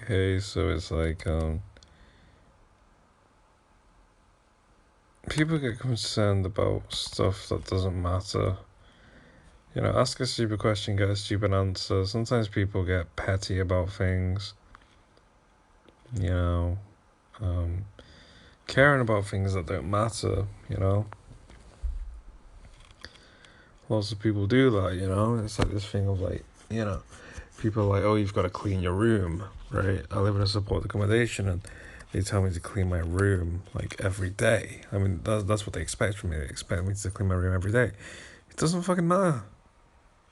Hey, so it's like people get concerned about stuff that doesn't matter. Ask a stupid question, get a stupid answer. Sometimes people get petty about things. You know, um, caring about things that don't matter. Lots of people do that. It's like this thing of like, people are like, oh, you've got to clean your room, right? I live in a supported accommodation, and they tell me to clean my room like every day. I mean, that's what they expect from me. They expect me to clean my room every day. It doesn't fucking matter.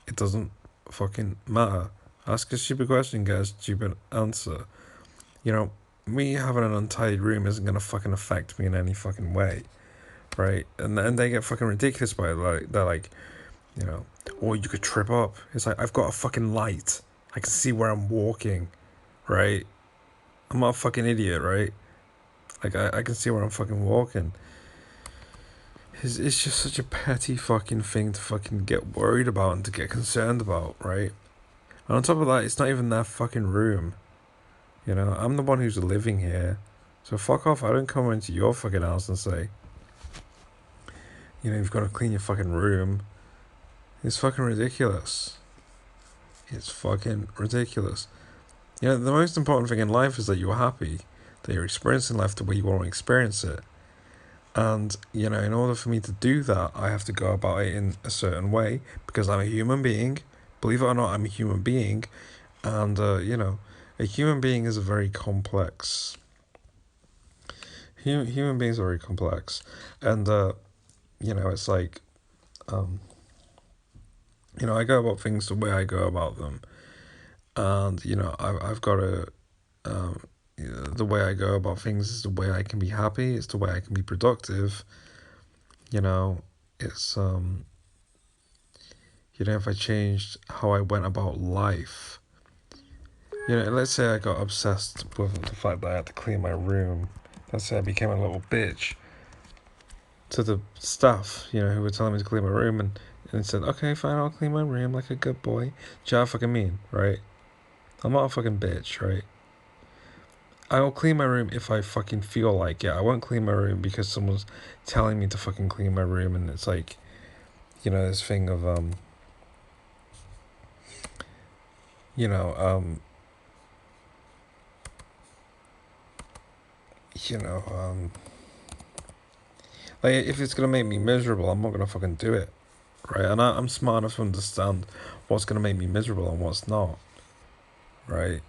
It doesn't fucking matter. Ask a stupid question, get a stupid answer. You know, me having an untidy room isn't gonna fucking affect me in any fucking way, right? And they get fucking ridiculous by it. Like they're like, you know, or you could trip up. It's like I've got a fucking light. I can see where I'm walking, right? I'm not a fucking idiot, right? Like I can see where I'm fucking walking. It's just such a petty fucking thing to fucking get worried about and to get concerned about, right? And on top of that, it's not even their fucking room. I'm the one who's living here. So fuck off. I don't come into your fucking house and say, you've got to clean your fucking room. It's fucking ridiculous. It's fucking ridiculous. The most important thing in life is that you're happy, that you're experiencing life the way you want to experience it. And, in order for me to do that, I have to go about it in a certain way because I'm a human being. Believe it or not, I'm a human being. And, a human being is a very complex. Human beings are very complex. And, it's like, um, I go about things the way I go about them. And, I've got to, the way I go about things is the way I can be happy. It's the way I can be productive. You know, it's, if I changed how I went about life, let's say I got obsessed with the fact that I had to clean my room. Let's say I became a little bitch to the staff, who were telling me to clean my room and said, okay, fine, I'll clean my room like a good boy. Do you know what I fucking mean, right? I'm not a fucking bitch, right? I'll clean my room if I fucking feel like it. I won't clean my room because someone's telling me to fucking clean my room, and it's like, this thing of, you know, um, you know, like if it's gonna make me miserable, I'm not gonna fucking do it, right? And I'm smart enough to understand what's gonna make me miserable and what's not, right?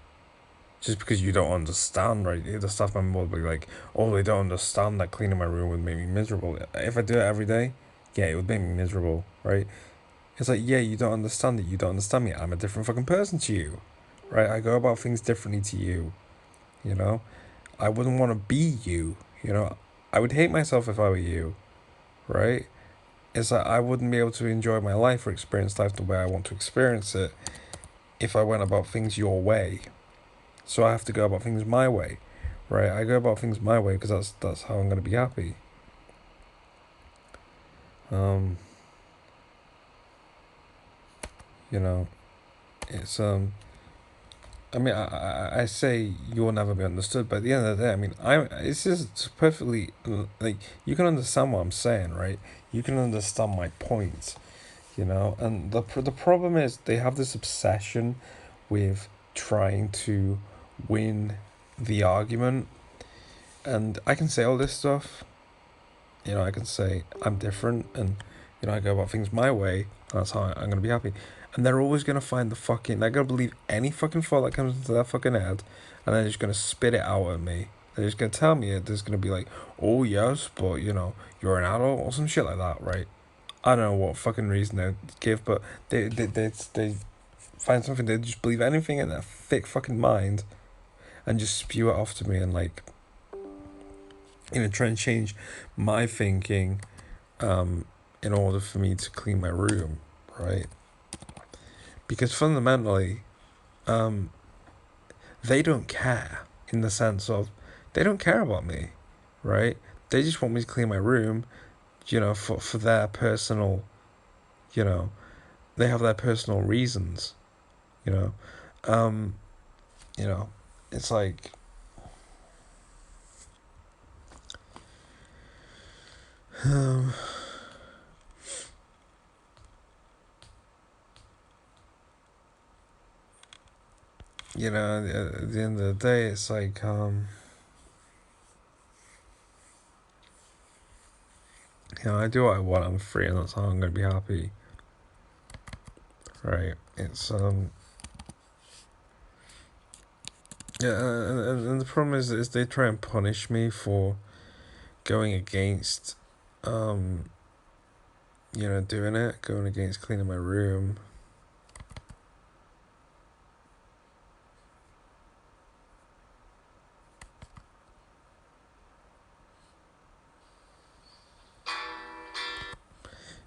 Just because you don't understand, right? The staff member will be like, oh, they don't understand that cleaning my room would make me miserable. If I do it every day, yeah, it would make me miserable, right? It's like, yeah, you don't understand it. You don't understand me. I'm a different fucking person to you, right? I go about things differently to you, you know? I wouldn't want to be you, I would hate myself if I were you, right? It's like I wouldn't be able to enjoy my life or experience life the way I want to experience it if I went about things your way. So I have to go about things my way, right? I go about things my way because that's how I'm gonna be happy. Um, you know, it's I mean, I say you will never be understood, but at the end of the day, I mean, it's just perfectly like you can understand what I'm saying, right? You can understand my point, And the problem is they have this obsession with trying to win the argument, and I can say all this stuff. I can say I'm different, and I go about things my way. And that's how I'm gonna be happy. And they're always gonna find the fucking. They're gonna believe any fucking thought that comes into their fucking head, and they're just gonna spit it out at me. They're just gonna tell me it. There's gonna be like, oh yes, but you're an adult or some shit like that, right? I don't know what fucking reason they give, but they find something. They just believe anything in their thick fucking mind, and just spew it off to me and like, try and change my thinking um, in order for me to clean my room, right? Because fundamentally, um, they don't care in the sense of they don't care about me, right? They just want me to clean my room, for their personal, you know, they have their personal reasons, you know, um, you know. it's like, um, you know, at the end of the day, it's like, you know, I do what I want. I'm free, and that's how I'm gonna be happy, right? It's yeah, and the problem is they try and punish me for going against, um, you know, doing it, going against cleaning my room.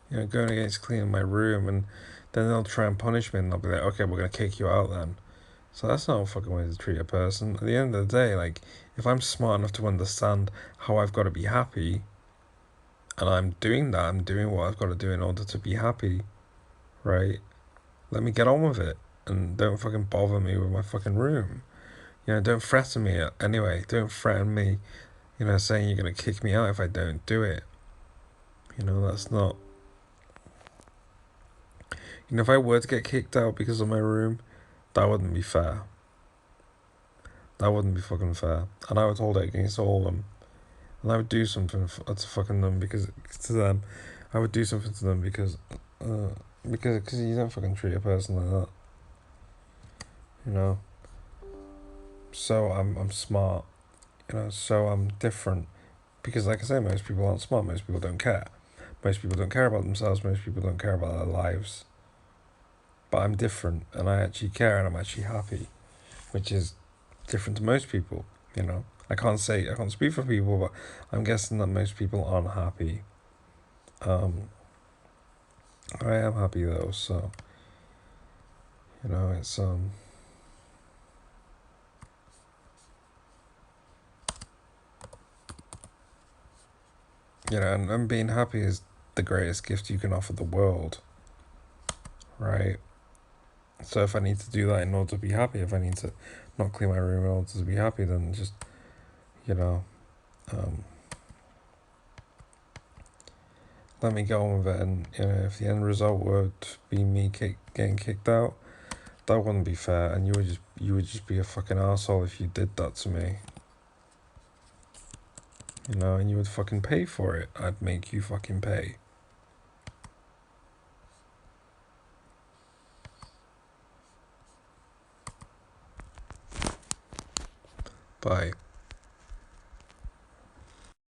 You know, going against cleaning my room, and then they'll try and punish me, and they'll be like, okay, we're gonna kick you out then. So that's not a fucking way to treat a person. At the end of the day, like, if I'm smart enough to understand how I've got to be happy, and I'm doing that, I'm doing what I've got to do in order to be happy, right? Let me get on with it, and don't fucking bother me with my fucking room. You know, don't threaten me anyway. Don't threaten me, you know, saying you're gonna kick me out if I don't do it. You know, that's not. You know, if I were to get kicked out because of my room, that wouldn't be fair. That wouldn't be fucking fair. And I would hold it against all of them. And I would do something to fucking them because to them, I would do something to them uh, because you don't fucking treat a person like that, you know. So I'm smart, you know. So I'm different because, like I say, most people aren't smart. Most people don't care. Most people don't care about themselves. Most people don't care about their lives. But I'm different, and I actually care, and I'm actually happy, which is different to most people. You know, I can't speak for people, but I'm guessing that most people aren't happy. Um, I am happy though, so you know, it's you know, and being happy is the greatest gift you can offer the world, right? So if I need to do that in order to be happy, if I need to not clean my room in order to be happy, then just you know, um, let me go on with it. And you know, if the end result would be me getting kicked out, that wouldn't be fair, and you would just be a fucking asshole if you did that to me. You know, and you would fucking pay for it. I'd make you fucking pay. Bye.